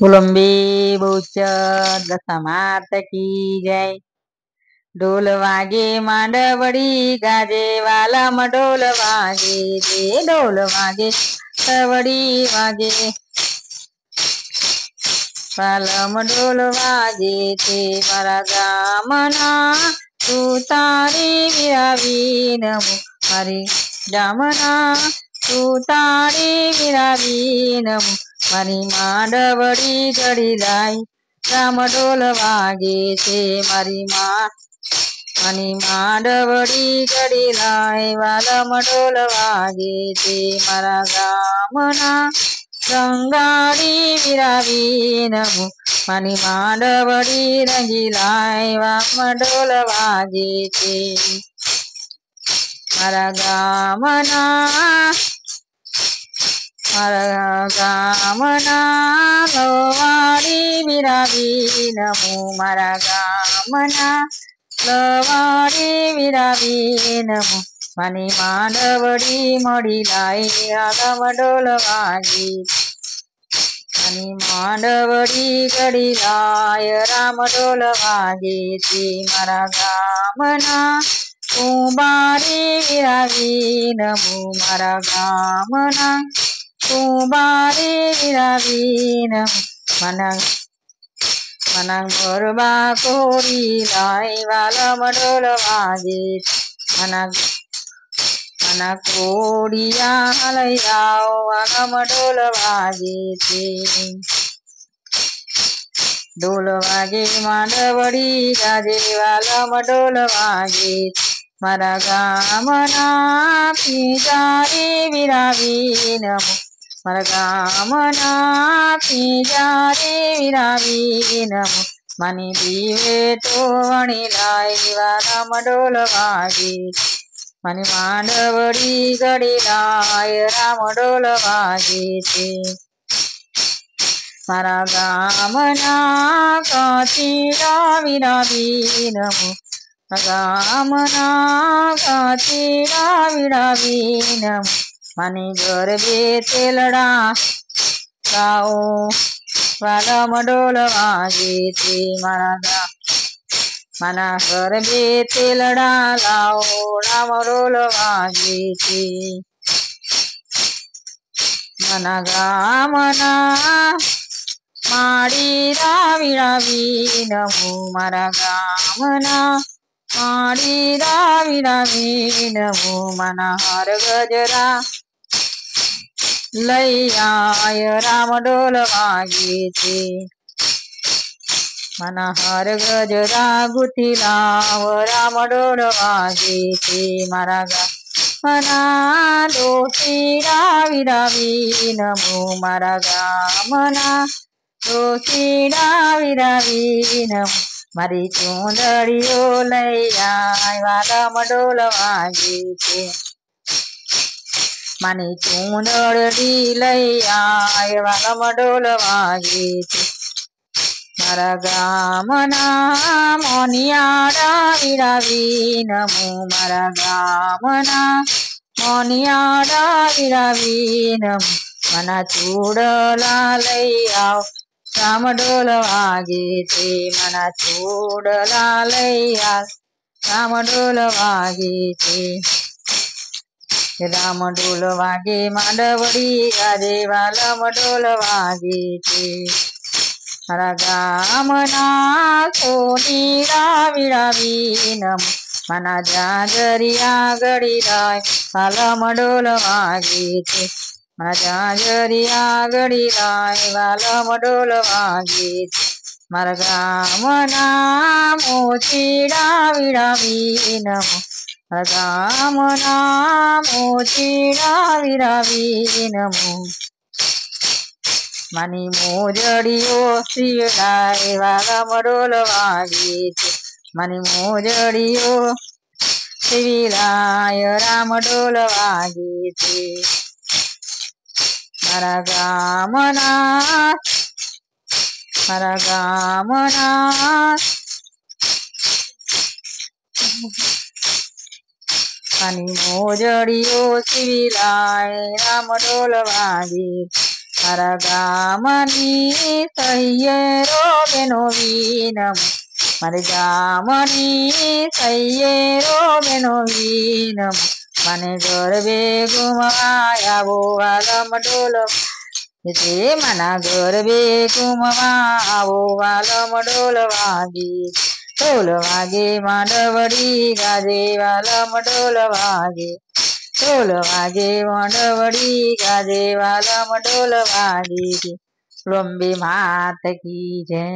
कोलंबी बहुचर दशा मात की जय। ढोल वागे मांडवड़ी गाजे वालम ढोल वागे रे ढोल वागे मांडवड़ी वागे वालम ढोल वागे थे मारा गामना तू तारी विरावीन मारी गामना तू तारी विरावीन मारी मांडवड़ी घड़ी लाई राम ढोल वागे थे मारी मनी मांडवड़ी घड़ी लाई वालम ढोल वागे थे मारा गामना रंगाड़ी विरावीन मनी मांडवड़ी रंगी लाई वाम ढोल वागे थे मारा गामना लवाड़ी विरावीन मारा गामना लवाड़ी विरावीन मनी मांडवड़ी मड़ी लाई आलम ढोल वागी मनी मांडवड़ी घड़ी लाय राम ढोल वागे थे मारा गामना कुंबारी विरावीन मारा गामना कुंबारी विरावीन मनंग गरबा कोरी लाई वालम ढोल वागे मना कोड़िया लई आओ वालम ढोल वागे थे ढोल वागे मांडवड़ी गाजे वालम ढोल वागे मारा गामना पिंजारी विरावीन मारा गामना पिंजारी विरावीन मनी दीवे तो वणी लाई वालम ढोल वागे मनी मांडवड़ी घड़ी लाई राम ढोल वागे थे मारा गामना काचीरा विरावीन गामना काचीरा विरावीन मनी गरबे तेलड़ा लाओ वालम ढोल वागे थे मारा मना गरबे तेलड़ा लाओ राम ढोल वागे थे मना गामना माड़ी विरावीन मारा गामना माड़ी विरावीन मना हर गजरा लई आय राम ढोल वागे थे मना हर गजरा गुथी लाव राम ढोल वागे थे मारा गामना दोषीरा विरावीन मारा गामना दोषीरा विरावीन मारी चूंदड़ियो लई आय वालम ढोल वागे थे मनी चूंदड़ी लई आय वालम ढोल वागे थे मारा गामना मोनियारा विरावीन मारा गामना मोनियारा विरावीन मना चूड़ला लई आओ राम ढोल वागे थे मना चूड़ला लई आओ राम ढोल वागे थे राम ढोल वागे मांडवड़ी गाजे वालम ढोल वागे थे मारा गामना सोनीरा विरावीन मना जाजरिया घड़ी लाई वालम ढोल वागे थे मना जाजरिया घड़ी लाई वालम ढोल वागे थे मारा गामना मोचीड़ा विरावीन मारा गामना मोचीड़ा विरावीन मनी मोजड़ियो सिलाई वालम ढोल वागे थे मनी मोजड़ियो सिविलाय राम ढोल वागे थे मारा गामना मनी मोजड़ियो सिविलाय राम ढोल वागे મારા ગામની સૈયરો બેનો વિનમ મારી ગામની સૈયરો બેનો વિનમ મને ગરબે ઘુમવા આવો વાલમ ડોલ તે મના ગરબે ઘુમવા આવો વાલમ ઢોલ વાગે માંડવડી ગાજે વાલમ ઢોલ વાગે માંડવડી ગાજે વાલમ ઢોલ વાગે લોંબી માત કી જય